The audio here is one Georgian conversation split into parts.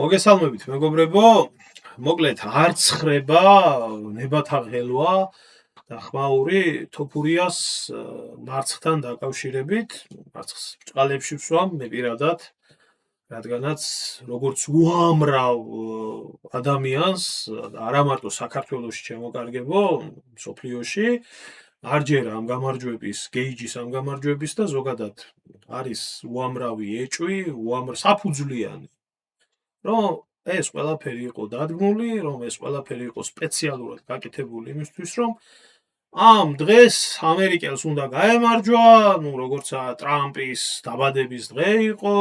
მოგესალმებით მეგობრებო, მოკლედ არ ცხრება ნებათა ღელვა და ხმაური თოფურიას მარცხთან დაკავშირებით, მარცხს ბჭყალებში ვსვამ მე პირადად, რადგანაც როგორც უამრავ ადამიანს, არა მარტო საქართველოში შემოკარგებო, მსოფლიოში არჯერ ამ გამარჯვების, გეიჯის ამ გამარჯვების და ზოგადად არის უამრავი ეჭვი, საფუძვლიანი რომ ეს ყველაფერი იყო დადგმული, რომ ეს ყველაფერი იყო სპეციალურად გაკეთებული იმისთვის, რომ ამ დღეს ამერიკელს უნდა გაემარჯვა, როგორცა ტრამპის დაბადების დღე იყო,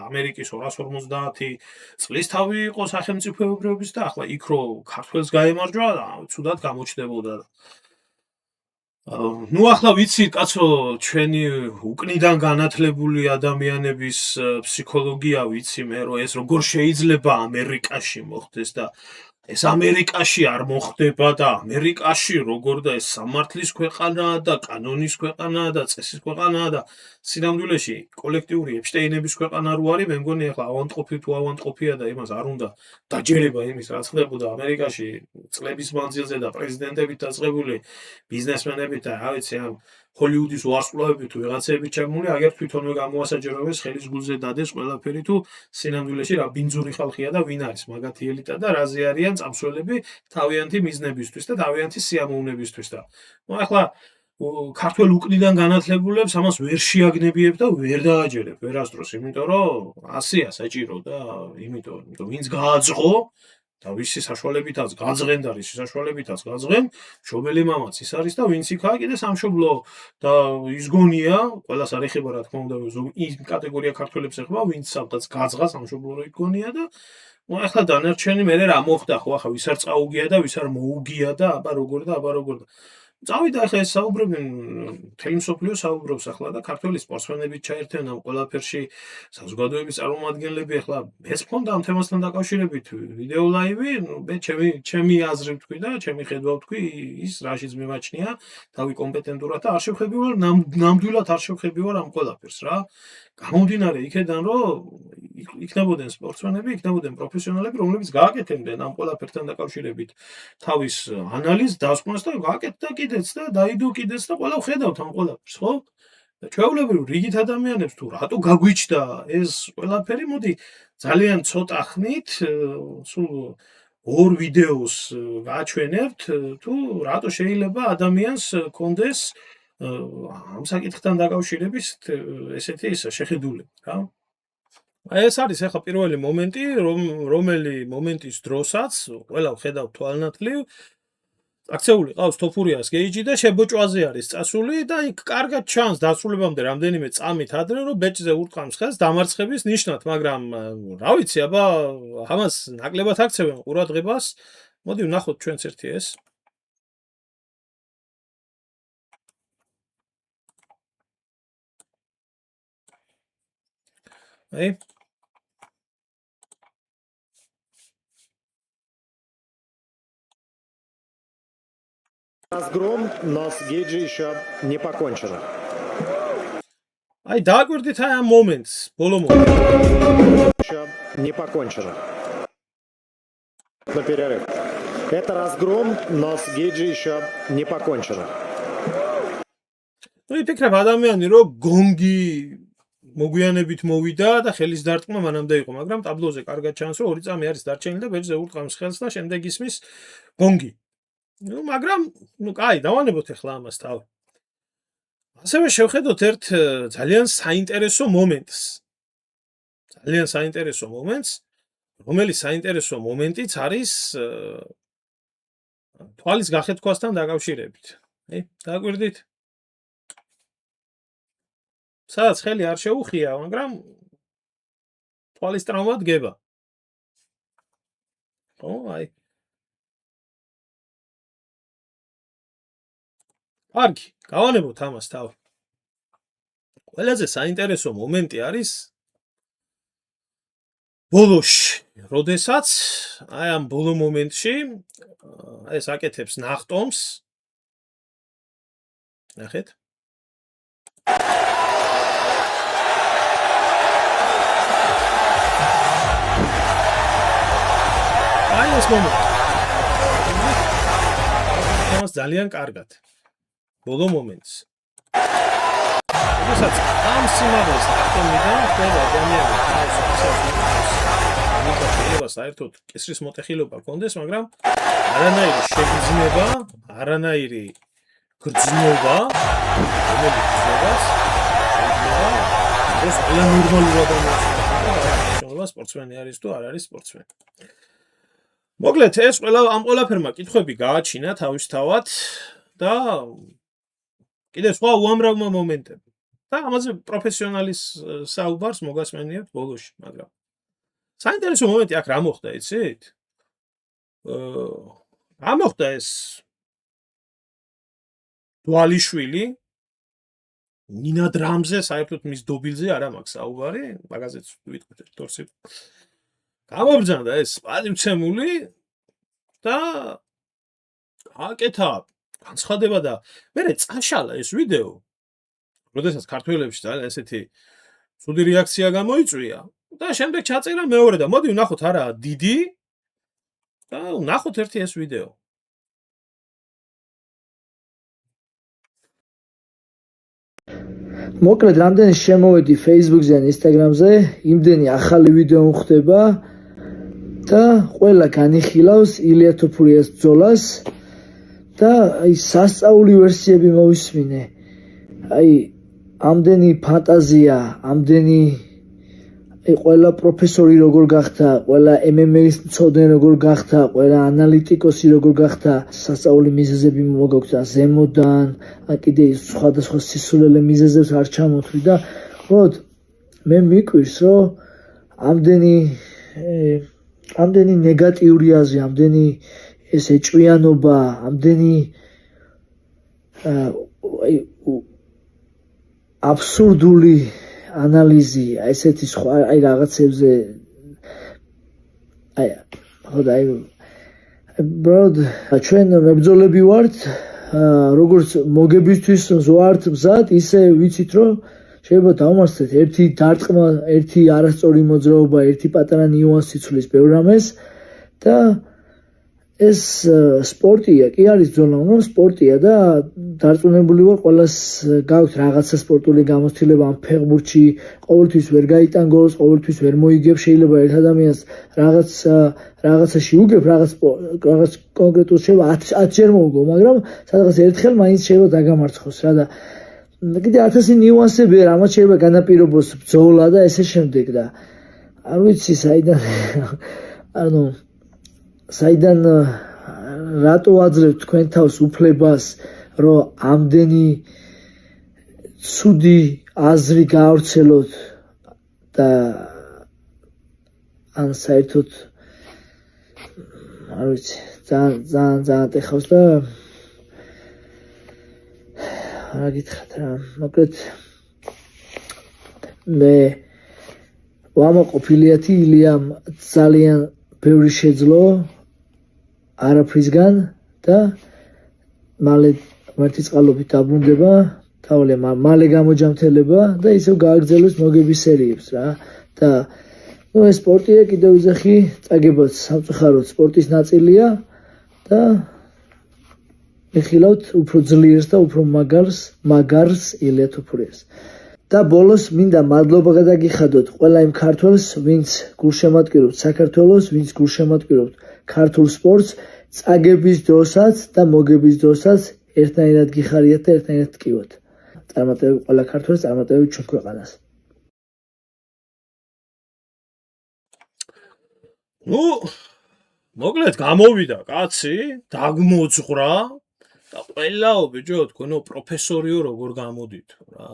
ამერიკის 250 წლის თავი იყო სახელმწიფოებრიობის და ახლა იქ რო ქართველს გაემარჯვა, ცუდად გამოჩნდებოდა. ახლა ვიცით, კაცო, ჩვენი უკნიდან განათლებული ადამიანების ფსიქოლოგია ვიცი მე, რომ ეს როგორ შეიძლება ამერიკაში მოხდეს და ეს ამერიკაში არ მოხდება და ამერიკაში როგორ და ეს სამართლის ქვეყანაა და კანონის ქვეყანაა და წესის ქვეყანაა და სინამდვილეში კოლექტიური ეპშტეინების ქვეყანა რო არის, მე მგონი ახლა ავანტყოფი თუ ავანტყოფია და იმას არ უნდა დაჯერება იმის, რაც ხდებოდა ამერიკაში წლების მანძილზე და პრეზიდენტებით დაწყებული ბიზნესმენებით და რა ვიცი ამ ჰოლივუდის ვარსკვლავები თუ ვიღაცები ჩამული, აგერ თვითონვე გამოასაჯეროდეს ხელის გულზე დადეს ყველაფერი თუ სინამდვილეში რა ბინძური ხალხია და ვინ არის მაგათი ელიტა და რაზე არიან წამსვლელები თავიანთი მიზნებისთვის და თავიანთი სიამოვნებისთვის და ახლა ქართველ უკნიდან განათლებულებს ამას ვერ შეაგნებიებ და ვერ დააჯერებ ვერასდროს, იმიტომ რომ ასია საჭირო და იმიტომ ვინც გააძღო და ვისი საშუალებითაც გაძღენ და რის საშუალებითაც გაძღენ, მშობელი მამაც ის არის და ვინც იქაა კიდე სამშობლო და ის გონია, ყველას არ ეხება რა თქმა უნდა, ის კატეგორია ქართველებს ეხება, ვინც სადაც გაძღა სამშობლო რო იქონია და ახლა დანარჩენი მე რა მოხდა ხო ახლა ვის არ წაუგია და ვის არ მოუგია და აბა როგორ და წავიდა ახლა ეს საუბრობენ მთელი მსოფლიო საუბრობს ახლა და ქართველი სპორტსმენები ჩაერთვენ ამ ყველაფერში საზოგადოების წარმომადგენლები ახლა ეს მქონდა ამ თემასთან დაკავშირებით ვიდეო ლაივი, მე ჩემი აზრი ვთქვი და ჩემი ხედვა ვთქვი ის რაშიც მიმაჩნია თავი კომპეტენტურად და არ შევხედები ვარ ნამდვილად არ შევხედები ვარ ამ ყველაფერს რა გამომდინარე იქედან რომ იქნებოდნენ სპორტსმენები, იქნებოდნენ პროფესიონალები, რომლებიც გააკეთებდნენ ამ ყველაფერთან დაკავშირებით თავის ანალიზს, დასკვნას და გააკეთდა კიდეც და დაიდო კიდეც და ყველა ხედავთ ამ ყველაფერს, ხო? და ჩვეულებრივ რიგით ადამიანებს თუ რატო გაგვიჩნდა ეს ყველაფერი, მოდი ძალიან ცოტა ხნით სულ ორ ვიდეოს გააჩვენებთ, თუ რატო შეიძლება ადამიანს კონდეს ამ საკითხთან დაკავშირების ესეთი შეხედულება, რა. ეს არის ახლა პირველი მომენტი, რომელი მომენტის დროსაც ყველა ხედავ თვალნათლივ აქცეული ყავს თოფურიას გეიჯი და შებოჭვაზე არის წასული და იქ კარგად ჩანს დასრულებამდე რამდენიმე წამით ადრე რომ ბეჭზე ურტყამს ხელს დამარცხების ნიშნად, მაგრამ რა ვიცი, აბა ამას ნაკლებად აქცევენ ყურადღებას. მოდი ვნახოთ ჩვენც ერთი ეს. აი Разгром, но с Гейджи еще не покончено. Ай, დააკვირდით აი ამ მომენტს, ბოლო მომენტს. Еще не покончено. На перерыв. Это разгром, но с Гейджи еще не покончено. Ну, იფიქრებ ადამიანი რომ გონგი მოგვიანებით მოვიდა და ხელის დარტყმა მანამდე იყო, მაგრამ ტაბლოზე კარგად ჩანს რომ 2 წამი არის დარჩენილი და ბეჭზე ურტყამს ხელს და შემდეგ ისმის გონგი. Ну, მაგრამ, კაი, დავანებოთ ახლა ამას თავი. ასევე შევხედოთ ერთ ძალიან საინტერესო მომენტს. ძალიან საინტერესო მომენტს, რომელიც საინტერესო მომენტიც არის თვალის გახეთქვასთან დაკავშირებით. აი, დააკვირდით? სადაც ხელი არ შეუხია, მაგრამ თვალის ტრავმა დგება. ხო, აი. კარგი, გავანებოთ ამას თავი. ყველაზე საინტერესო მომენტი არის ბოლოში, როდესაც აი ამ ბოლო მომენტში ეს აკეთებს ნახტომს. ნახეთ. აი ეს მომენტი. ეს ძალიან კარგად. ბოლო მომენტს. როდესაც ამ სიმაღლეს არტემიდან ხდება ადამიანები თავს შეიძლება საერთოდ კისრის მოტეხილობა კონდეს, მაგრამ არანაირი შეგრძნება, არანაირი გრძნობა, რომელიც გრძნობას შეიძლება ეს ყველა ნორმალურ ადამიანს სპორტსმენი არის თუ არ არის სპორტსმენი. მოკლედ ეს ამ ყველაფერმა კითხვები გააჩინა თავისთავად და კიდევ სხვა უამრავმა მომენტები. და ამაზე პროფესიონალის საუბარს მოგასმენიებთ ბოლოში, მაგრამ საინტერესო მომენტი აქ რა მოხდა, იცით? რა მოხდა ეს დვალიშვილი ნინა დრამზე საერთოდ მის დობილზე არ მაქვს საუბარი, მაგაზეც ვიტყვით თორსი. გამობრძანდა ეს პატივცემული და აკეთა განცხადება და მერე წაშალა ეს ვიდეო. როდესაც ქართველებში ძალიან ესეთი ცუდი რეაქცია გამოიწვია და შემდეგ ჩაწერა მეორე და მოდი ვნახოთ არა დიდი და ვნახოთ ერთი ეს ვიდეო. მოკლედ რამდენი შემოვედი Facebook-ზე ან Instagram-ზე, იმდენი ახალი ვიდეო მხვდება და ყველა განიხილავს ილია თოფურიას ბრძოლას და აი სასწაული ვერსიები მოვისმინე. აი ამდენი ფანტაზია, ამდენი ყველა პროფესორი როგორ გახდა, ყველა MMA-ის მცოდნე როგორ გახდა, ყველა ანალიტიკოსი როგორ გახდა, სასწაული მიზეზები მოგაქვს ზემოდან, ან კიდე სხვადასხვა სისულელე მიზეზებს არ ჩამოთვლი და ხოდ მე მიკვირს, რომ ამდენი ნეგატიური აზრი, ამდენი ეს ეჭვიანობა, ამდენი აბსურდული ანალიზი, ესეთი სხვა აი რაღაცებზე აი ხოდა აი ბროდ ჩვენ მებრძოლები ვართ, როგორც მოგებისთვის ვართ მზად, ისე ვიცით რომ შეიძლება დავმარცხდეთ ერთი დარტყმა, ერთი არასწორი მოძრაობა, ერთი პატარა ნიუანსი ცვლის ბევრ რამეს და ეს სპორტია, კი არის ბრძოლა, მაგრამ სპორტია და დარწმუნებული ვარ ყველას გაქვთ რაღაცა სპორტული გამოცდილება ამ ფეხბურთში, ყოველთვის ვერ გაიტანგოს, ყოველთვის ვერ მოიგებს, შეიძლება ერთ ადამიანს რაღაცაში უგებ, რაღაც კონკრეტულ შეიძლება 10 ჯერ მოუგო, მაგრამ სადღაც ერთხელ მაინც შეიძლება დაგამარცხოს რა და კიდე 1000 ნიუანსები რამაც შეიძლება განაპირობოს ბრძოლა და ესე შემდეგ და არ ვიცი საიდან რატო აძლევთ თქვენ თავს უფლებას რომ ამდენი ცუდი აზრი გაავრცელოთ და ან საერთოდ არ ვიცი ძალიან ტეხავს და რა გითხრათ რა მოკლედ მე ვამაყოფილიათი ილიამ ძალიან ბევრი შეძლო არაფრისგან და მალე მართლმსაყალობით დაბრუნდება თავი მალე გამოჯამთელება და ისევ გააგრძელოს მოგების სერიებს რა და ეს სპორტია კიდევ ვიზახი წაგებაც სამწუხაროდ სპორტის ნაწილია და მიხილავთ უფრო ძლიერს და უფრო მაგარს ილია თოფურიას და ბოლოს მინდა მადლობა გადაგიხადოთ ყველა იმ ქართველს ვინც გულშემატკივრობთ საქართველოს ვინც გულშემატკივრობთ ქართულ სპორტს წაგების დროსაც და მოგების დროსაც ერთნაირად გიხარიათ და ერთნაირად ტკივოთ წარმატებები ყველა ქართველს წარმატებები ჩვენ ქვეყანას ნუ მოკლედ გამოვიდა კაცი დაგმოძღვრა და ყველაო ბიჭო თქვენო პროფესორიო როგორ გამოდითო რა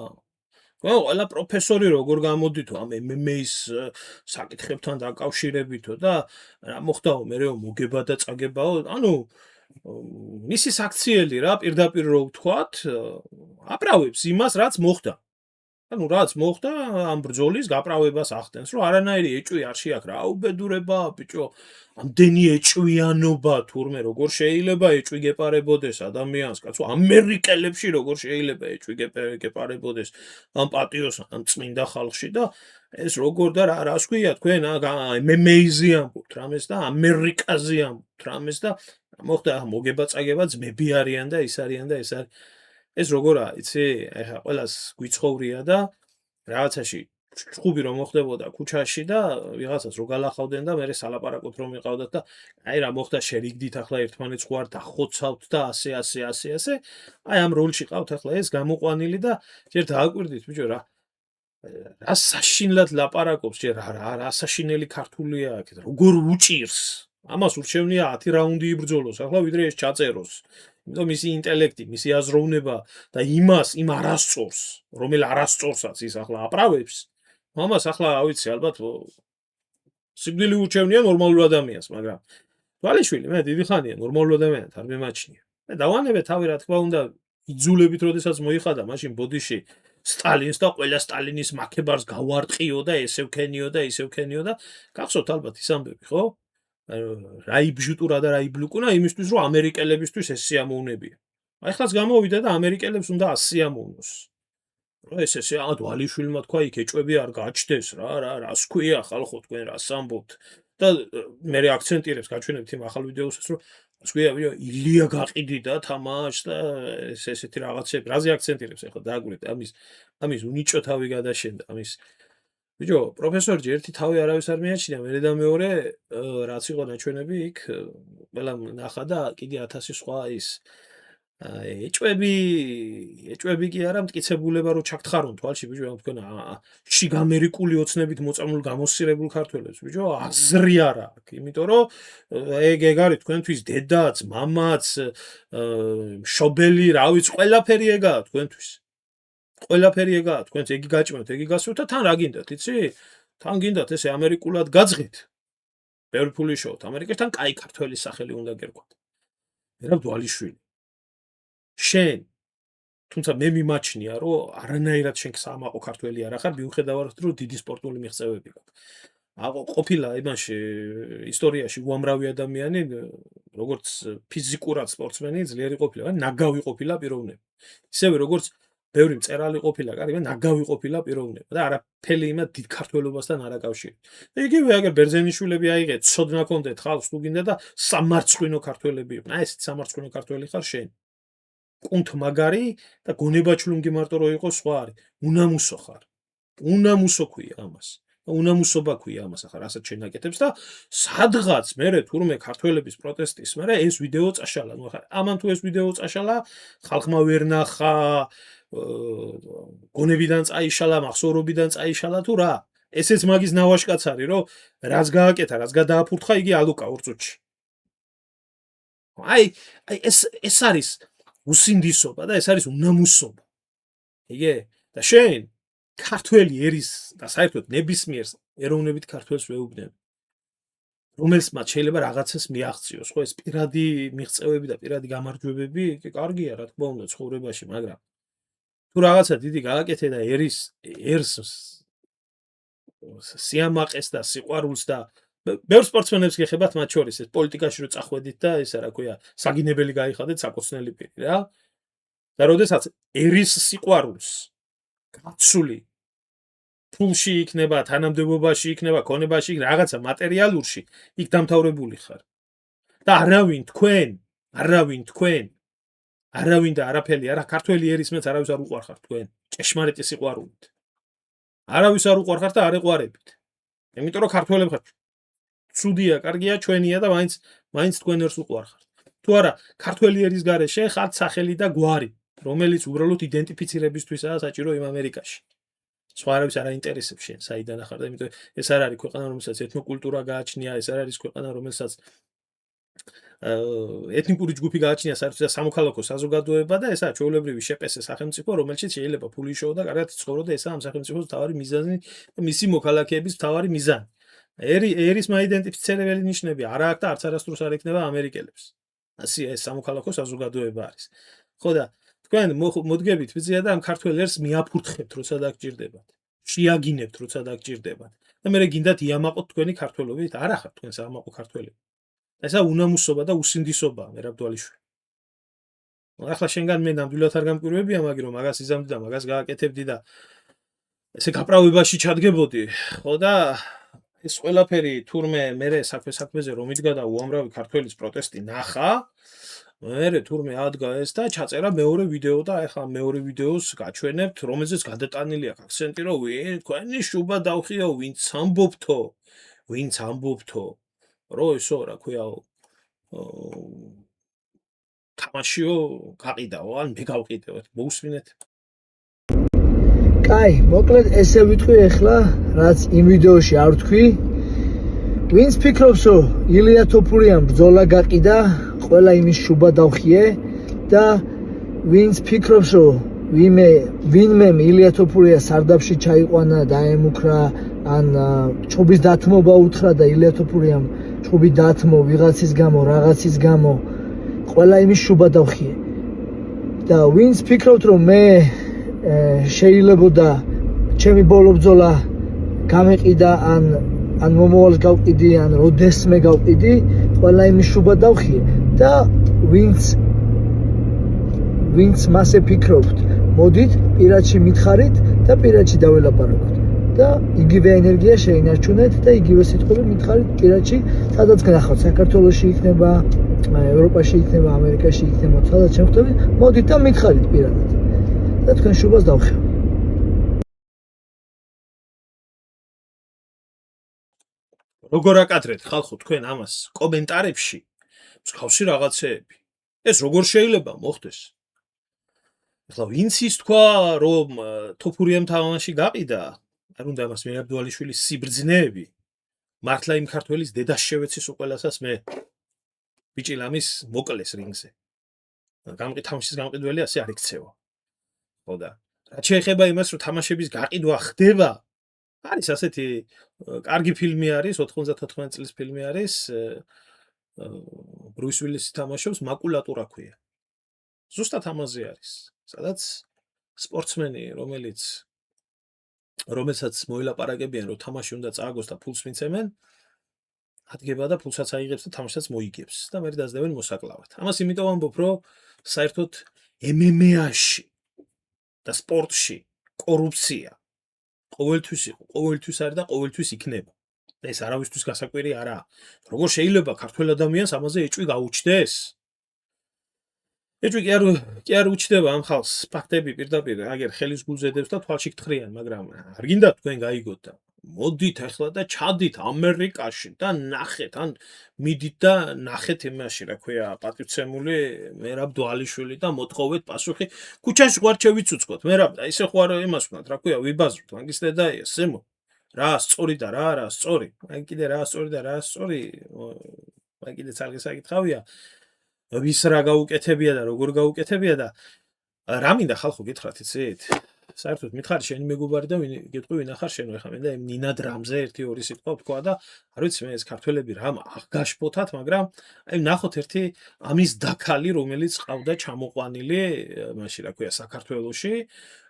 ყველა პროფესორი როგორ გამოდითო ამ MMA-ის საკითხებთან დაკავშირებითო და რა მოხდაო მერეო მოგება და წაგებაო ანუ მისი საქციელი რა პირდაპირ რო ვთქვათ აპრავებს იმას რაც მოხდა ანუ რაც მოხდა ამ ბრძოლის გაправებას ახდენს, რომ არანაირი ეჭვი არ შეაქვს რა უბედურება, ბიჭო, ამდენი ეჭვიანობა თურმე როგორ შეიძლება ეჭვი გეპარებოდეს ადამიანს, კაცო, ამერიკელებში როგორ შეიძლება ეჭვი გეპარებოდეს ამ პატიოს, ამ წმინდა ხალხში და ეს როგორ და რას ქვია თქვენ მემეიზი ამბობთ რამეს და ამერიკაზე ამბობთ რამეს და მოხდა მოგება წაგება ძმები არიან და ის არიან და ეს არის ეს როგორაა, იცი? ეხლა ყველას გვიცხოვრია და რაღაცაში ჩხუბი რომ მოხდებოდა ქუჩაში და ვიღაცას რო გალახავდნენ და მე სალაპარაკოთ რომ იყავდათ და აი რა მოხდა შერიგდით ახლა ერთმანეთს ხო არ დახოცავთ და ასე. აი ამ როლში ყავთ ახლა ეს გამოყვანილი და ჯერ დააკვირდით ბიჭო რა საშინლად ლაპარაკობს ჯერ რა საშინელი ქართულია აქეთ როგორ უჭირს ამას ურჩევნია 10 რაუნდი იბრძოლოს ახლა ვიდრე ეს ჩაწეროს იმიტომ მისი ინტელექტი მისი აზროვნება და იმ არასწორს რომელ არასწორსაც ის ახლა აპრავებს ამას ახლა ავიცი ალბათ სიკვდილი ურჩევნია ნორმალურ ადამიანს მაგრამ თვალიშვილი მე დიდი ხანია ნორმალურ ადამიანად არ მემაჩნია მე დავანებე თავი რა თქმა უნდა იძულებით როდესაც მოიხადა მაშინ ბოდიში სტალინს და ყველა სტალინის მაქებარს გავარტყიო და ესევ ქენიო და გახსოვთ ალბათ ის ამბები ხო რა იბჟუტურა და რა იბლუკუნა იმისთვის რომ ამერიკელებისთვის ეს სიამოვნებია აი ხლაც გამოვიდა და ამერიკელებს უნდა ასიამოვნოს რა ეს დვალიშვილმა თქვა იქ ეჭვები არ გაჩნდეს რას ქვია ხალხო თქვენ რას ამბობთ და მე აქცენტირებს გაჩვენებთ იმ ახალ ვიდეოსაც რომ რას ქვია ილია გაყიდი და თამაშ და ესეთი რაღაცები რაზე აქცენტირებს ახლა დააგვირეთ ამის უნიჭო თავი გადაშენდა ამის ბიჭო პროფესორ ერთი თავი არავის არ მიაჩნია მე და მეორე რაც იყო ნაჩვენები იქ ყველა ნახა და კიდე 1000 სხვა ის ეჭვები კი არა მტკიცებულება რო ჩაგთხარონ თვალში ბიჭო ამ თქვენ შიგ ამერიკული ოცნებით მოწამულ გამოსცირებულ ქართველებს ბიჭო აზრი არა აქვს იმიტომ რომ ეგ არის თქვენთვის დედაც მამაც მშობელი რა ვიცი ყველაფერი ეგაა თქვენთვის ყველაფერი ეგაა თქვენც იგი გაჭმევთ იგი გასვით და თან რა გინდათ იცი თან გინდათ ესე ამერიკულად გაძღით ბევრი ფული შოვთ ამერიკასთან კაი ქართველის სახელი უნდა გერქვათ მერაბ დვალიშვილი შენ თუმცა მე მიმაჩნია რომ არანაირად შენ სამაყო ქართველი არ ახარ მიუხედავად რომ დიდი სპორტული მიღწევები გაქვს ყოფილა იმაში ისტორიაში უამრავი ადამიანი როგორც ფიზიკურად სპორტსმენი ძლიერი ყოფილა ნაგავი ყოფილა პიროვნება ისევე როგორც ბევრი მწერალი ყოფილა კარი მე ნაგავი ყოფილა პიროვნება და არაფერი იმათ დიდ ქართველობასთან არ აკავშირებს და იგივე აგერ ბერძენიშვილები აიღეთ ცოდნა კონდეთ ხალხს თუ გინდა და სამარცხვინო ქართველები იყვნენ აი ესეთ სამარცხვინო ქართველი ხარ შენ კუნთ მაგარი და გონება ჩლუნგი მარტო რო იყოს სხვა არის უნამუსო ხარ უნამუსო ქვია ამას უნამუსობა ქვია ამას ახლა რასაც შენ აკეთებს და სადღაც მე თურმე ქართველების პროტესტის მე ეს ვიდეო წაშალა ნუ ახლა ამან თუ ეს ვიდეო წაშალა ხალხმა ვერ ნახა გონებიდან წაიშალა მახსოვრობიდან წაიშალა თუ რა ესეც მაგის ნავაშკაც არის რომ რაც გააკეთა რაც გადააფურთხა იგი ალუკა ორწუთში აი ეს არის უსინდისობა და ეს არის უნამუსობა იგე და შენ ქართველი ერის და საერთოდ ნებისმიერ ეროვნებით ქართველს ვეუბნები რომელს მათ შეიძლება რაღაცას მიაღწიოს ხო ეს პირადი მიღწევები და პირადი გამარჯვებები კი კარგია რა თქმა უნდა ცხოვრებაში მაგრამ თუ რაღაცა დიდი გააკეთე და ერს სიამაყეს და სიყვარულს და ბევრ სპორტსმენებს გეხებათ მათ შორის ეს პოლიტიკაში რო წახვედით და ესა რა ქვია საგინებელი გაიხადეთ საკოცნელი პირი რა და როდესაც ერის სიყვარულს გაცული ფულში იქნება თანამდებობაში იქნება ქონებაში რაღაცა მატერიალურში იქ დამთავრებული ხარ და არავინ და არაფერი არა ქართველი ერის მეც არავის არ უყვარხარ თქვენ ჭეშმარიტი სიყვარულით არავის არ უყვარხარ და არ ეყვარებით იმიტომ რომ ქართველები ხართ ცუდია კარგია ჩვენია და მაინც თქვენ ერს უყვარხართ თუ არა ქართველი ერის გარეშე ხართ სახელი და გვარი რომელიც უბრალოდ იდენტიფიცირებისთვისაა საჭირო იმ ამერიკაში სხვა არავის არ აინტერესებს შენ საიდან ახარ და იმიტომ ეს არ არის ქვეყანა რომელსაც ეთნოკულტურა გააჩნია ეს არ არის ქვეყანა რომელსაც ეთნიკური ჯგუფი გააჩნია საერთოდ სამოქალაქო საზოგადოება და ესაა ჩვეულებრივი შეპესე სახელმწიფო რომელშიც შეიძლება ფული შოვა და კარგად ცხოვრო და ესაა ამ სახელმწიფოს მთავარი მიზანი და მისი მოქალაქეების მთავარი მიზანი ერის მაიდენტიფიცირებელი ნიშნები არა აქვს და არც არასდროს არ ექნება ამერიკელებს ასე ეს სამოქალაქო საზოგადოება არის ხო და თქვენ მოდგებით ბიზია და ამ ქართველ ერს მიაფურთხებთ, როცა დაგჭირდებათ. შეაგინებთ, როცა დაგჭირდებათ. და მე გინდათ იამაყოთ თქვენი ქართველობით, არა ხართ თქვენ საამაყო ქართველები. ესა უნამუსობა და უსინდისობაა, მერაბდვალიშვილი. ახლა შენგან მე ნამდვილად არ გამკვირვებია, მაგრამ რომ მაგას იზამდი და მაგას გააკეთებდი და ესე გაправებაში ჩადგებოდი, ხო და ეს ყველაფერი თურმე მე საქმეზე რომ იდგა და უამრავი ქართველის პროტესტი ნახა, მე თურმე ადგა ეს და ჩაწერა მეორე ვიდეო და ახლა მეორე ვიდეოს გაჩვენებთ, რომელზეც გადატანილია აქცენტი, რომ თქვენი შუბა დავხიო, ვინც ამბობთო, რომ ესო რა ქვია თამაშიო გაყიდაო, ან მე გავყიდევთ, მოусმინეთ. კაი, მოკლედ ესე ვიტყვი ახლა, რაც იმ ვიდეოში არ ვთქვი. ვინც ფიქრობს, რომ ილია თოფურიამ ბრძოლა გაყიდა, ყველა იმის შუბა დავხიე და ვინც ფიქრობს, რომ ვინმე ილია თოფურია სარდაფში ჩაიყვანა, დაემუქრა, ან ჩხუბის დათმობა უთხრა და ილია თოფურიამ ჩხუბი დათმო ვიღაცის გამო, რაღაცის გამო, ყველა იმის შუბა დავხიე. და ვინც ფიქრობთ, რომ მე შეიძლებოდა ჩემი ბოლო ბრძოლა გამეყიდა ან მომავალს გავყიდი ან როდესმე გავყიდი, ყველა იმის შუბა დავხიე და ვინც მასე ფიქრობთ, მოდით პირადში მითხარით და პირადში დაველაპარაკოთ და იგივე ენერგია შეინარჩუნეთ და იგივე სიტყვები მითხარით პირადში, სადაც გნახავთ, საქართველოში იქნება, ევროპაში იქნება, ამერიკაში იქნება, სადაც შემხვდებით, მოდით და მითხარით პირადად. და თქვენ შუბას დავხევ. როგორ აკადრეთ ხალხო თქვენ ამას კომენტარებში მსგავსი რაღაცეები. ეს როგორ შეიძლება მოხდეს? ახლა ვინც ის თქვა, რომ თოფურიამ თამაში გაყიდა, არ უნდა მას მერაბდვალიშვილის სიბრძნეები, მართლა იმ ქართველის დედას შევეცის უყველასას მე ბიჭი ლამის მოკლეს რინგზე. თამაშის გამყიდველი ასე არ იქცევა. ხო და რაც შეეხება იმას, რომ თამაშების გაყიდვა ხდება, არის ასეთი კარგი ფილმი არის, 94 წლის ფილმი არის, ბრუის უილისი თამაშობს, მაკულატურა ქვია. ზუსტად ამაზე არის, სადაც სპორტსმენი, რომელსაც მოილაპარაკებიან, რომ თამაში უნდა წააგოს და ფულს მიცემენ, ადგება და ფულსაც აიღებს და თამაშსაც მოიგებს და მე დაძლებენ მოსაკლავად. ამას იმიტომ ამბობ, რომ საერთოდ MMA-ში და სპორტში კორუფცია ყოველთვის იყო, ყოველთვის არის და ყოველთვის იქნება. და ეს არავისთვის გასაკვირი არაა. როგორ შეიძლება ქართველ ადამიანს ამაზე ეჭვი გაუჩნდეს? ეჭვი კი არ უჩნდება ამ ხალხს, ფაქტები პირდაპირ აგერ ხელის გულზედებს და თვალში გთხრიან, მაგრამ არ გინდა თქვენ გაიგოთ და მოდით ახლა და ჩადით ამერიკაში და ნახეთ, ან მიდით და ნახეთ იმაში, რა ქვია, პატივცემული მერაბდვალიშვილი და მოთხოვეთ პასუხი. ქუჩაში ხوار შევიცუცკოთ, მერაბდა, ისე ხوار იმას ვქნათ, რა ქვია, ვიბაზროთ, მაგის დედაია, სემო. რა სწორი და რა სწორი. აი კიდე რა სწორი და რა სწორი, აი კიდე ცალკე საკითხავია. ვის რა გაუკეთებია და როგორ გაუკეთებია და რა მინდა ხალხო გითხრათ, იცით? საერთოდ მითხარი შენი მეგობარი და გეტყვი ვინ ახარ შენ ხა მე და ნინა დრამზე 1-2 სიტყვა ვთქვა და არ ვიცი მე ეს ქართველები რა აღგაშფოთათ, მაგრამ აი ნახოთ ერთი ამის დაქალი, რომელიც ყავდა ჩამოყვანილი მაშინ რა ქვია საქართველოში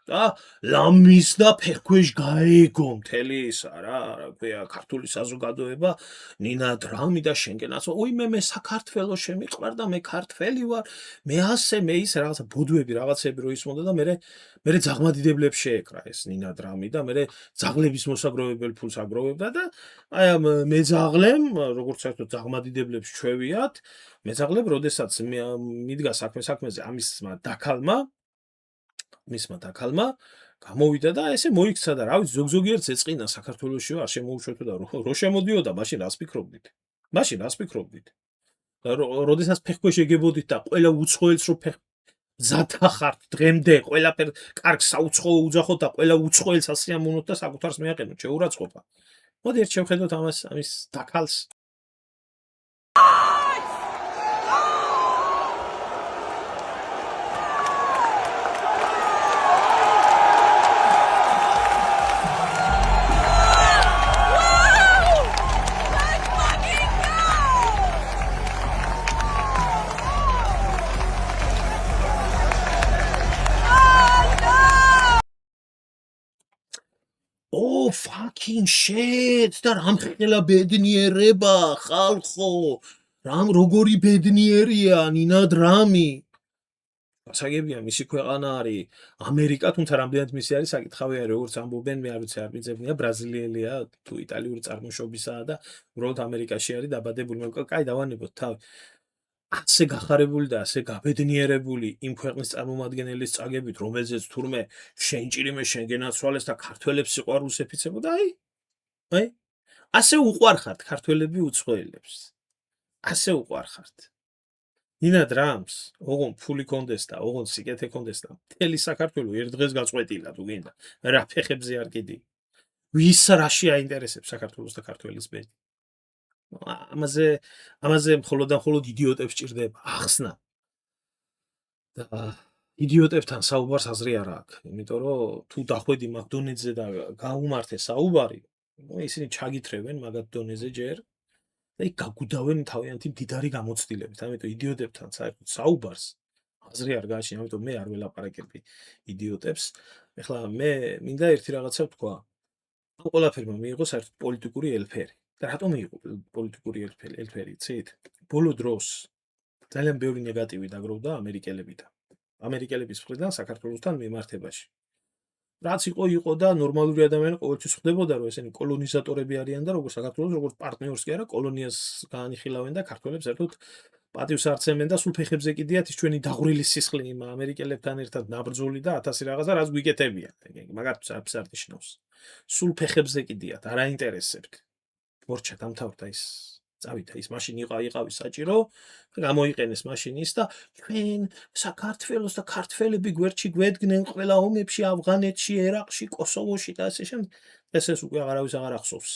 და ლამის და ფეხქვეშ გაეგო მთელი ისა რა ქვია ქართული საზოგადოება ნინა დრამი და შენგენაც მე საქართველოს შემიყვარ და მე ქართველი ვარ, მე ასე მე ის რაღაცა ბოდვები რაღაცები რო ისმოდა და მე ძაღმადიდებლებს შეეკრა ეს ნინა დრამი და მე ძაღლების მოსაგროვებელ ფულს აგროვებდა და აი ამ მეძაღლემ როგორც საერთოდ ძაღმადიდებლებს ჩვევიათ, მეძაღლებ როდესაც მიდგა საქმეზე ამისმა დაქალმა გამოვიდა და ესე მოიქცა და რა ვიცი ზოგიერთ ეწყინა საქართველოსში არ შემოუშვეთო და რო შემოდიოდა მაშინ რას ფიქრობდით? როდესაც ფეხქვეშ ეგებოდით და ყველა უცხოელს რო ზათა ხართ დღემდე ყველაფერ კარგ საუცხოო უძახოთ და ყველა უცხოელს ასე ამონოთ და საკუთარს მიაყენოთ შეურაცხყოფა. მოდი ერთ შევხედოთ ამის დაქალს. წინ შეთ და რამხელა ბედნიერება ხალხო, რამ როგორი ბედნიერია ნინად რამი. გასაგებია მისი ქვეყანა არის ამერიკა, თუმცა რამდენად მისი არის საკითხავი არის, როგორც ამბობენ, მე არ ვიცი, არ მიწებნია, ბრაზილიელია თუ იტალიური წარმოშობისაა და უბრალოდ ამერიკაში არის დაბადებული. მე კაი დავანებოთ თავი. ასე გახარებული და ასე გაბედნიერებული იმ ქვეყნის წარმომადგენლის წაგებით, რომელზეც თურმე შენ ჭირიმე შენ გენაცვალეს და ქართველებს სიყვარულს ეფიცებოდა, აი, ასე უყვარხართ ქართველები უცხოელებს. ასე უყვარხართ. ნინად რამს, ოღონ ფული კონდეს და ოღონ სიკეთე კონდეს და მთელი საქართველო ერთ დღეს გაწყვეტილა თუ გინდა, რა ფეხებზე არ კიდი. ვის რაში აინტერესებს საქართველოს და ქართველის ბედი? ამაზე მხოლოდ და მხოლოდ იდიოტებს ჭირდება ახსნა. და იდიოტებთან საუბარს აზრი არ აქვს, იმიტომ რომ თუ დახვედი მაგ დონეზე და გაუმართე საუბარი, ისინი ჩაგითრევენ მაგათ დონეზე ჯერ და იქ გაგუდავენ თავიანთი მდიდარი გამოცდილებით. ამიტომ იდიოტებთან საერთოდ საუბარს აზრი არ გააჩნია, ამიტომ მე არ ველაპარაკები იდიოტებს. ეხლა მე მინდა ერთი რაღაცა ვთქვა. ამ ყველაფერმა მიიღო საერთოდ პოლიტიკური ელფერი. და რატომ მიიღო პოლიტიკური ელფერი, იცით? ბოლო დროს ძალიან ბევრი ნეგატივი დაგროვდა ამერიკელებიდან. ამერიკელების მხრიდან საქართველოსთან მიმართებაში. რაც იყო და ნორმალური ადამიანი ყოველთვის ხვდებოდა, რომ ესენი კოლონიზატორები არიან და როგორც საქართველოს როგორც პარტნიორს კი არა, კოლონიას გაანიხილავენ და ქართველებს საერთოდ პატივს არცემენ და სულ ფეხებზე კიდიათ ის ჩვენი დაღვრილი სისხლი იმ ამერიკელებთან ერთად ნაბრძოლი და 1000 რაღაცა რაც გვიკეთებიან. მაგათ აფსარდიშნავს. სულ ფეხებზე კიდიათ, არ აინტერესებთ. მორჩა დამთავრდა ის წავიდა ის მაშინ იყავი საჭირო გამოიყენეს მაშინ ის და ჩვენ საქართველოს და ქართველები გვერდში გვედგნენ ყველა ომებში ავღანეთში, ერაყში, კოსოვოში და ასე შემდეგ. ეს უკვე აღარავის აღარ ახსოვს.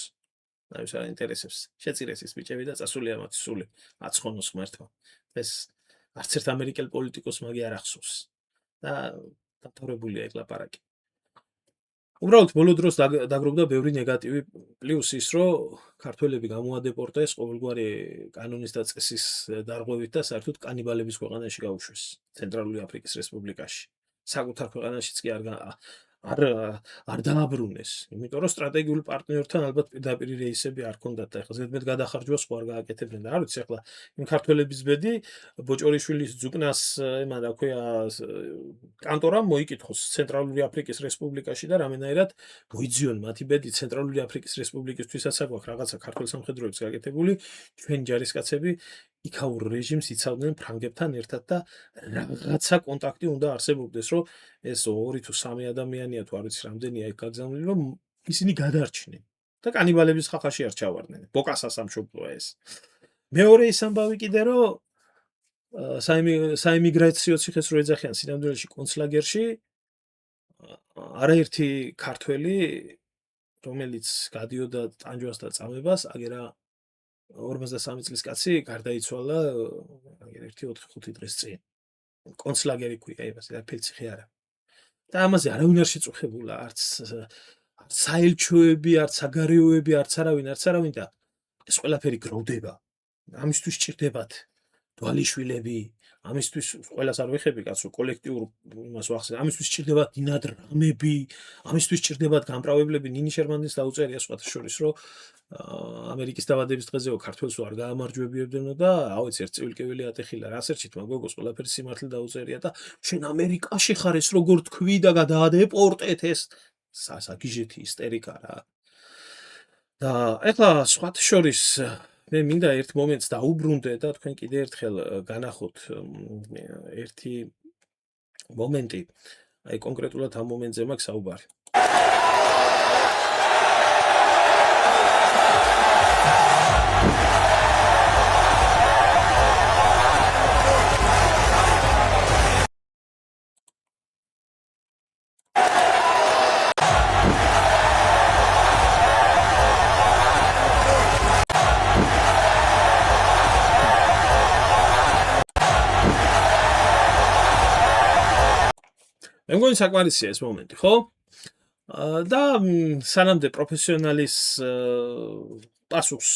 არავის არ აინტერესებს. შეწირეს ის ბიჭები და წასული ამათი სული აცხონოს ღმერთმა. ეს არც ერთ ამერიკელ პოლიტიკოს მაგი არ ახსოვს. და დათორებულია ეგ ლაპარაკი. უბრალოდ ბოლო დროს დაგროვდა ბევრი ნეგატივი პლუს ის რომ ქართველები გამოადეპორტეს ყოველგვარი კანონის და წესის დარღვევით და საერთოდ კანიბალების ქვეყანაში გაუშვეს ცენტრალური აფრიკის რესპუბლიკაში. საკუთარ ქვეყანაშიც კი არ დააბრუნეს, იმიტომ რომ სტრატეგიული პარტნიორთან ალბათ პირდაპირ რეისები არ ქონდათ და ეხლა ზედმეტ გადახარჯვას ხო არ გააკეთებდნენ და არ ვიცი ეხლა იმ ქართველების ბედი ბოჭორიშვილის ძუკნას ემან რა ქვია კანტორამ მოიკითხოს ცენტრალური აფრიკის რესპუბლიკაში და რამენაირად მოიძიონ მათი ბედი ცენტრალური აფრიკის რესპუბლიკისთვისაც აქვს რაღაცა ქართველ სამხედროებს გაკეთებული, ჩვენ ჯარისკაცები იქაურ რეჟიმს იცავდნენ ფრანგებთან ერთად და რაღაცა კონტაქტი უნდა არსებობდეს, რომ ეს 2 თუ 3 ადამიანია თუ არ ვიცი რამდენია იქ გაგზავნილი, რომ ისინი გადარჩნენ და კანიბალების ხახაში არ ჩავარდნენ. ბოკასა სამშობლოა ეს. მეორე ის ამბავი კიდე რომ საიმიგრაციო ციხეს რო ეძახიან სინამდვილეში კონცლაგერში არაერთი ქართველი რომელიც გადიოდა ტანჯვას და წამებას აგერა 53 წლის კაცი გარდაიცვალა 1-4-5 დღის წინ. კონცლაგერი ქვია იმას და ფილციხი არა. და ამაზე არავინ არ შეწუხებულა, არც საელჩოები, არც საგარეოები, არც არავინ და ეს ყველაფერი გროვდება. ამისთვის ჭირდებათ დვალიშვილები, ამისთვის ყველას არ ვეხები კაცო, კოლექტიურ იმას ვახსენებ. ამისთვის ჭირდებათ დინადრამები, ამისთვის ჭირდებათ გამправებლები. ნინი შერმანდის დაუწერია სხვათა შორის, რომ ამერიკის დაბადების დღეზეო ქართველს არ გაამარჯვებიებდნო და ავეც ერთ ცივილკეველი ატეხილა რასერჩით მაგოგოს ყველაფერი სიმართლე დაუწერია და შენ ამერიკაში ხარ ეს როგორ თქვი და გადაადეპორტეთ ეს საგიჟეთი ისტერიკა რა. და ეხლა სხვათა შორის მე მინდა ერთ მომენტს დაუბრუნდე და თქვენ კიდე ერთხელ განახოთ ერთი მომენტი, აი კონკრეტულად ამ მომენტზე მაქვს საუბარი. მე მგონი საკმარისია ეს მომენტი, ხო? და სანამდე პროფესიონალის პასუხს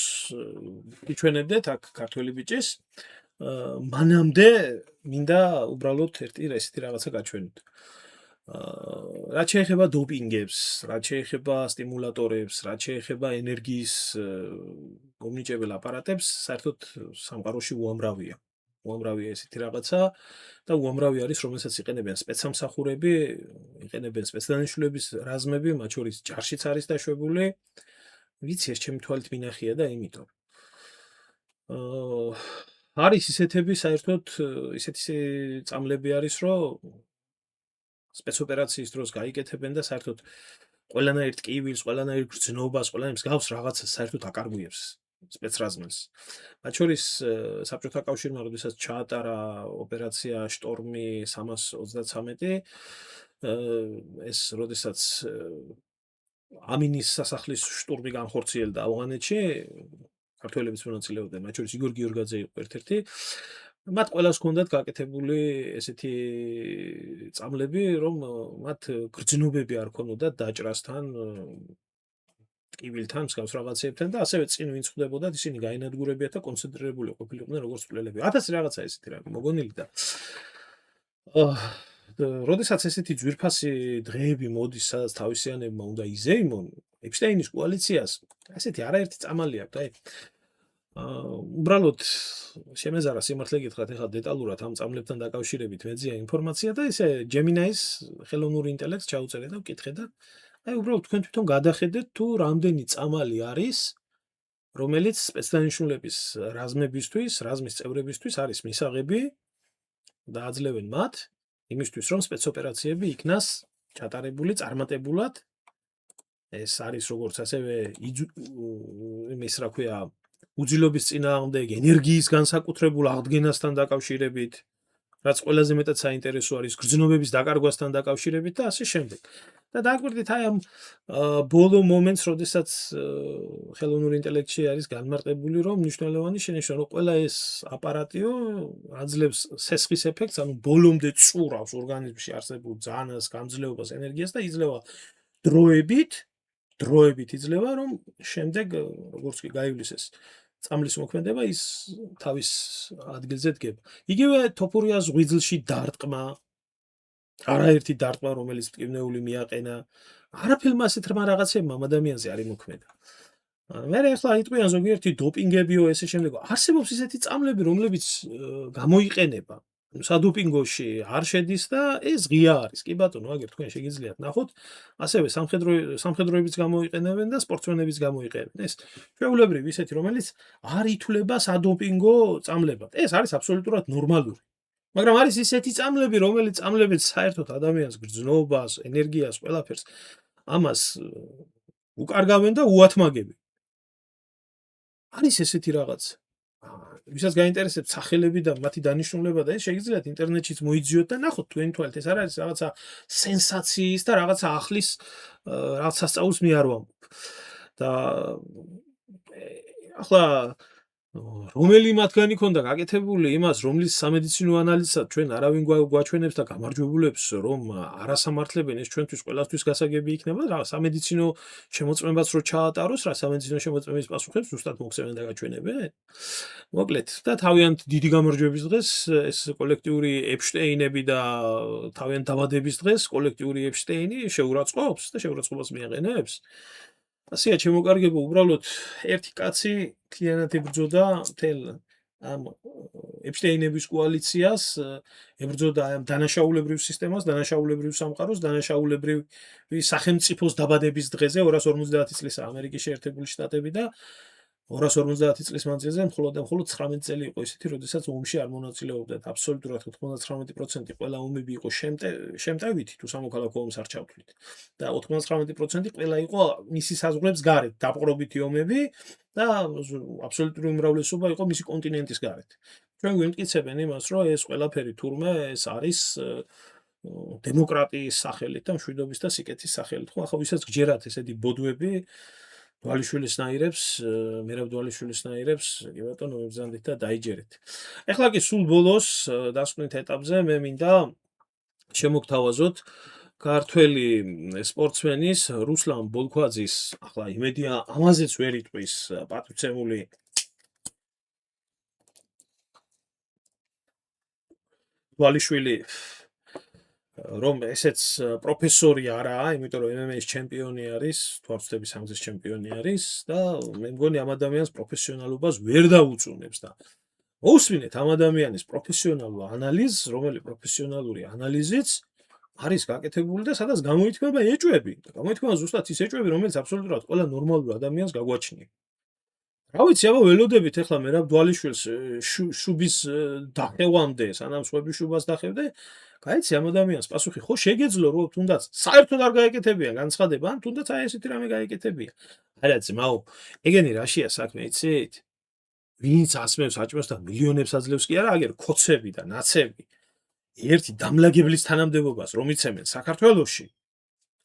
გიჩვენებდეთ აქ ქართველი ბიჭის, მანამდე მინდა უბრალოდ ესეთი რაღაცა გაჩვენოთ. რაც შეეხება დოპინგებს, რაც შეეხება სტიმულატორებს, რაც შეეხება ენერგიის მომნიჭებელ აპარატებს, საერთოდ სამყაროში უამრავია. უამრავია ესეთი რაღაცა და უამრავი არის, რომელსაც იყენებენ სპეცსამსახურები, იყენებენ სპეცდანიშნულების რაზმები, მათ შორის ჯარშიც არის დაშვებული. ვიცი, ეს ჩემი თვალით მინახია და იმიტომ. არის ისეთები საერთოდ ისეთი წამლები არის, რომ სპეცოპერაციის დროს გაიკეთებენ და საერთოდ ყველანაირ ტკივილს, ყველანაირ გრძნობას, ყველანაირ მსგავს რაღაცას საერთოდ აკარგვიებს სპეცრაზმელს. მათ შორის საბჭოთა კავშირმა როდესაც ჩაატარა ოპერაცია შტორმი 333, ეს როდესაც ამინის სასახლის შტურმი განხორციელდა ავღანეთში, ქართველებიც მონაწილეობდნენ, მათ შორის იგორ გიორგაძე იყო ერთ-ერთი. მათ ყველას ჰქონდათ გაკეთებული ესეთი წამლები, რომ მათ გრძნობები არ ქონოდათ დაჭრასთან, ტკივილთან, მსგავს რაღაცებთან და ასევე წინ ვინც ხვდებოდათ, ისინი გაინადგურებიათ და კონცენტრირებული ყოფილიყვნენ როგორც მკვლელები. 1000 რაღაცა ესეთი რამე მოგონილი და როდესაც ესეთი ძვირფასი დღეები მოდის, სადაც თავისიანებმა უნდა იზეიმონ, ეპშტეინის კოალიციას ესეთი არაერთი წამალი აქვს, აი უბრალოდ შემეზარა სიმართლე გითხრათ, ეხლა დეტალურად ამ წამლებთან დაკავშირებით მეძია ინფორმაცია და ესე ჯემინაის ხელოვნური ინტელექტს ჩაუწერე და ვკითხე და აი უბრალოდ თქვენ თვითონ გადახედეთ თუ რამდენი წამალი არის, რომელიც სპეცდანიშნულების რაზმებისთვის, რაზმის წევრებისთვის არის მისაღები და აძლევენ მათ იმისთვის, რომ სპეცოპერაციები იქნას ჩატარებული წარმატებულად. ეს არის როგორც ასევე იმის რა ქვია უძილობის წინააღმდეგ, ენერგიის განსაკუთრებულ აღდგენასთან დაკავშირებით, რაც ყველაზე მეტად საინტერესო არის გრძნობების დაკარგვასთან დაკავშირებით და ასე შემდეგ. და დააკვირდით აი ამ ბოლო მომენტს, როდესაც ხელოვნური ინტელექტში არის განმარტებული, რომ მნიშვნელოვანი შენიშნა, რომ ყველა ეს აპარატიო აძლევს სესხის ეფექტს, ანუ ბოლომდე წურავს ორგანიზმში არსებულ ძალას, გამძლეობას, ენერგიას და იძლევა დროებით იძლევა, რომ შემდეგ როგორც კი გაივლის ეს წამლის მოქმედება, ის თავის ადგილზე დგება. იგივე თოფურიას ღვიძლში დარტყმა, არაერთი დარტყმა, რომელიც მტკივნეული მიაყენა, არაფერმა ასეთმა რაღაცებმა ამ ადამიანზე არ იმოქმედა. მე ახლა იტყვიან ზოგიერთი დოპინგებიო, ესე შემდეგ. არსებობს ისეთი წამლები, რომლებიც გამოიყენება სადოპინგოში არ შედის და ეს ღია არის. კი ბატონო, აგერ თქვენ შეგიძლიათ ნახოთ, ასევე სამხედროებიც გამოიყენებენ და სპორტსმენებიც გამოიყენებენ. ეს ჩვეულებრივ ისეთი, რომელიც არ ითვლება სადოპინგო წამლებად. ეს არის აბსოლუტურად ნორმალური. მაგრამ არის ისეთი წამლები, რომელიც საერთოდ ადამიანს გრძნობას, ენერგიას, ყველაფერს ამას უკარგავენ და უათმაგებენ. არის ესეთი რაღაც. ვისაც გაინტერესებთ სახელები და მათი დანიშნულება და ეს შეგიძლიათ ინტერნეტშიც მოიძიოთ და ნახოთ თქვენი თვალით, ეს არ არის რაღაცა სენსაციის და რაღაცა ახლის რაღაც სასწაულს მე არ ვამბობ. და ახლა რომელი მათგანი ქონდა გაკეთებული იმას, რომლის სამედიცინო ანალიზად ჩვენ არავინ გვაჩვენებს და გამარჯვებულებს, რომ არასამართლებენ, ეს ჩვენთვის ყველასთვის გასაგები იქნება, რა სამედიცინო შემოწმებაც რო ჩაატაროს, რა სამედიცინო შემოწმების პასუხებს ზუსტად მოხსენებენ და გაჩვენებენ. მოკლედ, და თავიანთ დიდი გამარჯვების დღეს ეს კოლექტიური ეპშტეინები და თავიანთ დაბადების დღეს კოლექტიური ეპშტეინი შეურაცხყოფს და შეურაცხყოფას მიაყენებს. ასეა ჩემოკარგებო, უბრალოდ ერთი კაცი მთლიანად ებრძოდა მთელ ამ ეპშტეინების კოალიციას, ებრძოდა ამ დანაშაულებრივ სისტემას, დანაშაულებრივ სამყაროს, დანაშაულებრივი სახელმწიფოს დაბადების დღეზე 250 წლისა ამერიკის შეერთებული შტატები და 250 წლის მანძილზე მხოლოდ 19 წელი იყო ისეთი, როდესაც ომში არ მონაწილეობდათ. აბსოლუტურად 99% ყველა ომები იყო შემტევითი, თუ სამოქალაქო ომს არ ჩავთვლით. და 99% ყველა იყო მისი საზღვრებს გარეთ, დაპყრობითი ომები და აბსოლუტური უმრავლესობა იყო მისი კონტინენტის გარეთ. ჩვენ გვიმტკიცებენ იმას, რომ ეს ყველაფერი თურმე ეს არის დემოკრატიის სახელით და მშვიდობის და სიკეთის სახელით. ხო, ახლა ვისაც გჯერათ ესეთი ბოდვები დვალიშვილისნაირებს, მერაბ დვალიშვილისნაირებს, კი ბატონო, მებრძანდით და დაიჯერეთ. ეხლა კი სულ ბოლოს დასკვნით ეტაპზე მე მინდა შემოგთავაზოთ ქართველი სპორტსმენის რუსლან ბოლქვაძის, ახლა იმედია ამაზეც ვერ იტყვის პატივცემული დვალიშვილი რომ ესეც პროფესორი არაა, იმიტომ რომ MMA-ის ჩემპიონი არის, თვალწოდების სამგზის ჩემპიონი არის და მე მგონი ამ ადამიანს პროფესიონალობას ვერ დაუწუნებს და მოусმინეთ ამ ადამიანის პროფესიონალურ ანალიზს, რომელიც პროფესიონალური ანალიზიც არის გაკეთებული და სადაც გამოითქმება ეჭვები. გამოითქმება ზუსტად ის ეჭვები, რომელიც აბსოლუტურად ყველა ნორმალურ ადამიანს გაგვაჩნია. რა ვიცი, აბა ველოდებით ახლა მერაბ დვალიშვილს შუბის დახევამდე, სანამ სხვების შუბას დახევდე, გაიცი ამ ადამიანს პასუხი ხო შეგეძლო რომ თუნდაც საერთოდ არ გაეკეთებიან განცხადება, ან თუნდაც აი ესეთი რამე გაეკეთებიან. არა ძმაო, ეგენი რაშია საქმე, იცით? ვინც ასმევს აჭმევს და მილიონებს აძლევს კი არა, აგერ ქოცები და ნაცები. ერთი დამლაგებლის თანამდებობას რომ იცემენ საქართველოში,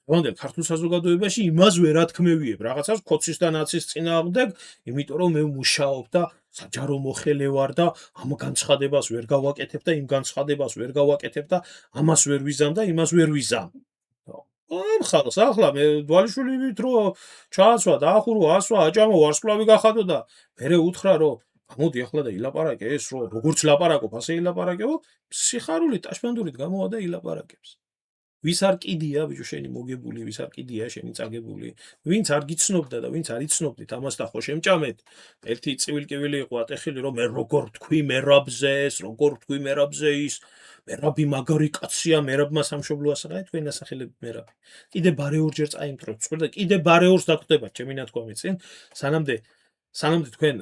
რომდენ ქართულ საზოგადოებაში იმას ვერ ათქმევიებ, რაღაცას ქოცის და ნაცის წინააღმდეგ, იმიტომ რომ მე მუშაობ და საჯარო მოხელე ვარ და ამ განცხადებას ვერ გავაკეთებ და იმ განცხადებას ვერ გავაკეთებ და ამას ვერ ვიზამ და იმას ვერ ვიზამ. ამ ხალხს ახლა მე დვალიშვილივით რომ ჩააცვა, დაახურო, ასვა, აჭამო, ვარსკვლავი გახადო და მერე უთხრა რომ გამოდი ახლა და ილაპარაკე ეს რომ როგორც ლაპარაკობ, ასე ილაპარაკეო, სიხარული ტაშპანდურით გამოვა და ილაპარაკებს. ვის არ კიდია ბიჭო შენი მოგებული, ვის არ კიდია შენი წაგებული, ვინც არ გიცნობდა და ვინც არ იცნობდით ამას და ხო შემჭამეთ. ერთი წივილკივილი იყო ატეხილი რომ მე როგორ თქვი მერაბზე ეს, როგორ თქვი მერაბზე ის, მერაბი მაგარი კაცია, მერაბმა სამშობლო ასახა, თქვენ ასახელები მერაბი. კიდე ბარე ორჯერ წაიმტროთ, და კიდე ბარე ორს დაგვხვდებათ, ჩემი ნათქვამი წინ, სანამდე თქვენ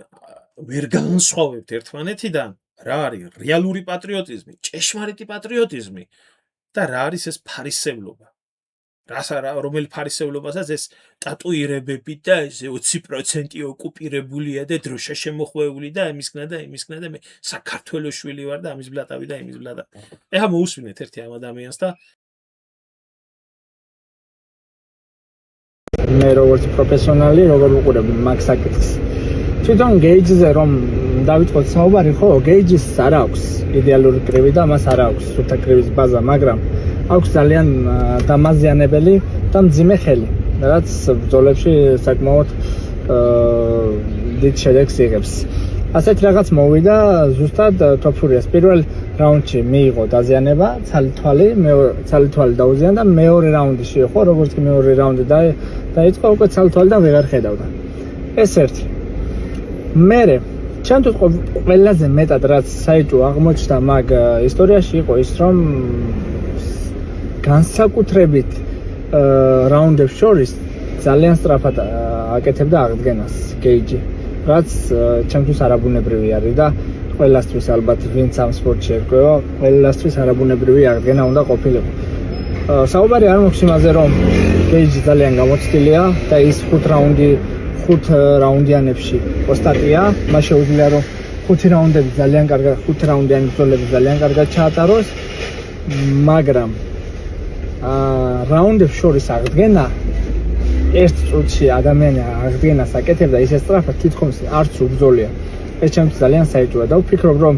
ვერ განსხვავებთ ერთმანეთიდან, რა არის რეალური პატრიოტიზმი, ჭეშმარიტი პატრიოტიზმი და რა არის ეს ფარისევლობა. რომელი ფარისევლობასაც ეს ტატუირებები და ესე 20% ოკუპირებულია და დროშა შემოხვეული და იმისგნა და იმისგნა და მე საქართველოს შვილი ვარ და ამის ბლატავი და იმის ბლატავი. ეხა მოусმინეთ ერთი ამ ადამიანს და მე როგორც პროფესიონალი როგორ ვუყურებ მაგ საკითხს. თვითონ გეიჯზე რომ დავიწყოთ საუბარი, ხო, გეიჯის არ აქვს იდეალური კრივი და მას არ აქვს სულთა კრივის ბაზა, მაგრამ აქვს ძალიან დამაზიანებელი და მძიმე ხელი, რაც ბრძოლებში საკმაოდ დიდ შედეგს იღებს. ასეთ რაღაც მოვიდა ზუსტად თოფურიას პირველ რაუნდში მიიღო დაზიანება, ცალთვალი დაუზიანდა და მეორე რაუნდში ხო, როგორც კი მეორე რაუნდი დაიწყო, უკვე ცალთვალი და ვეღარ ხედავდა. ეს ერთი. მერე ჩემთვის ყველაზე მეტად რაც საიტო აღმოჩნდა მაგ ისტორიაში იყო ის რომ განსაკუთრებით რაუნდებს შორის ძალიან სწრაფად აკეთებდა აღდგენას გეიჯი, რაც ჩემთვის არაბუნებრივი არის და ყველასთვის ალბათ ვინც ამ სპორტში ერკვევა, ყველასთვის არაბუნებრივი აღდგენა უნდა ყოფილიყო. საუბარი არ მოხს იმაზე რომ გეიჯი ძალიან გამოცდილია და ის 5 რაუნდიანებში ოსტატია, მას შეუძლია რომ 5 რაუნდიანი ბრძოლები ძალიან კარგად ჩაატაროს, მაგრამ რაუნდებს შორის აღდგენა ერთ წუთში ადამიანი აღდგენას აკეთებდა ისე სწრაფად, თითქოს არც უბრძოლია. ეს ჩემთვის ძალიან საეჭვოა და ვფიქრობ რომ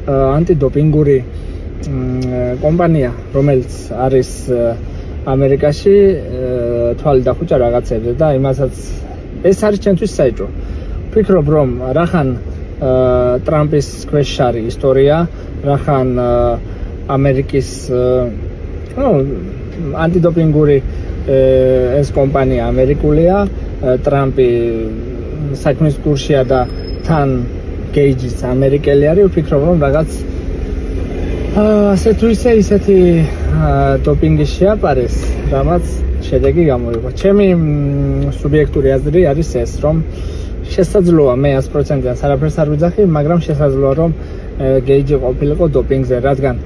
ანტიდოპინგური კომპანია, რომელიც არის ამერიკაში, თვალი დახუჭა რაღაცებზე და იმასაც ეს არის ჩემთვის საეჭვო. ვფიქრობ რომ რახან ტრამპის ქვეშ არის ისტორია, რახან ამერიკის ანტიდოპინგური ეს კომპანია ამერიკულია, ტრამპი საქმის კურსია და თან გეიჯიც ამერიკელი არის, ვფიქრობ რომ რაღაც ასე თუ ისეთი დოპინგის შეაპარეს, რამაც შედეგი გამოიღო. ჩემი სუბიექტური აზრი არის ეს, რომ შესაძლოა მე 100%-იან არაფერს არ ვიძახი, მაგრამ შესაძლოა რომ გეიჯი ყოფილიყო დოპინგზე, რადგან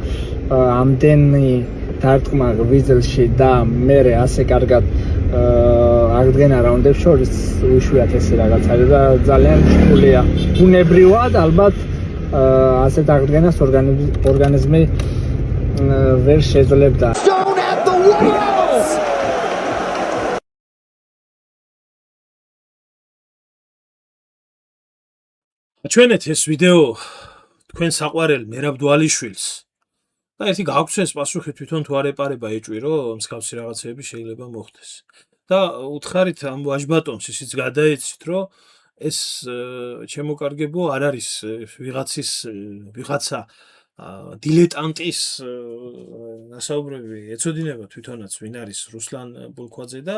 ამდენი დარტყმა ვიზელში და მერე ასე კარგად აღდგენა რაუნდებს შორის უშვიათესი რაღაც არის და ძალიან რთულია. ბუნებრივად ალბათ ასეთ აღდგენას ორგანიზმი ვერ შეძლებდა. ჩვენეთ ეს ვიდეო თქვენ საყვარელ მერაბ დვალიშვილს და ერთი გაგვცეს პასუხი თვითონ თუ არ ეპარება ეჭვი რომ მსგავსი რაღაცეები შეიძლება მოხდეს. და უთხარით ამ ვაჟბატონს ისიც გადაეცით რომ ეს ჩემო კარგებო არ არის ვიღაცა დილეტანტის ასაუბრები ეცოდინება თვითონაც ვინ არის რუსლან ბულქვაძე და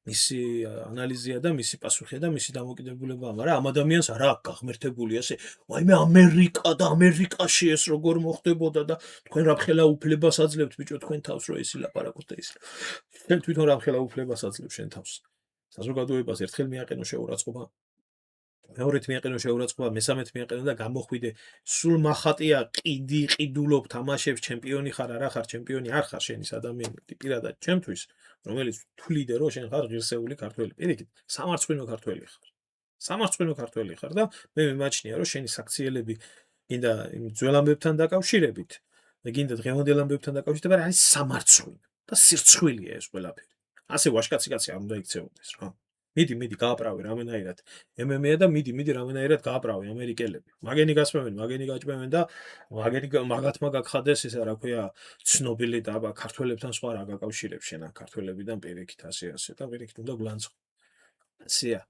მისი ანალიზია და მისი პასუხი და მისი დამოკიდებულება, მაგრამ ამ ადამიანს არა აქვს გაღმერთებული ასე, ვაიმე ამერიკა და ამერიკაში ეს როგორ მოხდებოდა და თქვენ რამხელა უფლებას აძლევთ ბიჭო თქვენ თავს რომ ისი ლაპარაკოთ და ის. შენ თვითონ რამხელა უფლებას აძლევ შენ თავს. საზოგადოებას ერთხელ მიაყენო შეურაცხყოფა. მეორედ მიაყენო შეურაცხყოფა, მესამედ მიაყენო და გამოხვიდე. სულ მახატია ყიდი, ყიდულობ, თამაშებს, ჩემპიონი ხარ, არა ხარ, ჩემპიონი არ ხარ შენ ის ადამიანი. პირადად ჩემთვის, რომელიც თვლიდე რომ შენ ხარ ღირსეული ქართველი. პირიქით, სამარცხვინო ქართველი ხარ. სამარცხვინო ქართველი ხარ და მე მიმაჩნია რომ შენი საქციელები გინდა იმ ძველ ამბებთან დაკავშირებით და გინდა დღევანდელ ამბებთან დაკავშირებით არის სამარცხვინო და სირცხვილია ეს ყველაფერი. ასე ვაშკაცი კაცი არ უნდა იქცეოდეს რა. მიდი გააправე რამენაირად MMA და მიდი რამენაირად გააправე ამერიკელები. მაგენი გასმევენ, მაგენი გაჭმევენ და მაგათმა გაგხადეს ესა რა ქვია ცნობილი და აბა ქართველებთან სხვა რა გაკავშირებს შენ ქართველებიდან პირიქით ასე და პირიქით უნდა გლანცო. ასეა.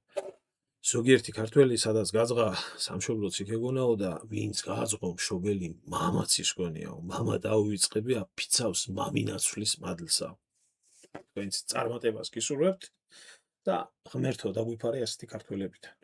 ზოგიერთი ქართველი სადაც გაძღა სამშობლოც იქ ეგონაო და ვინც გააძღო მშობელი მამაც ის გონიაო. მამა დაუვიწყები აფიცავს მამინაცვლის მადლსა. თქვენც წარმატებას გისურვებთ და ღმერთო დაგვიფარე ასეთი ქართველებიდან.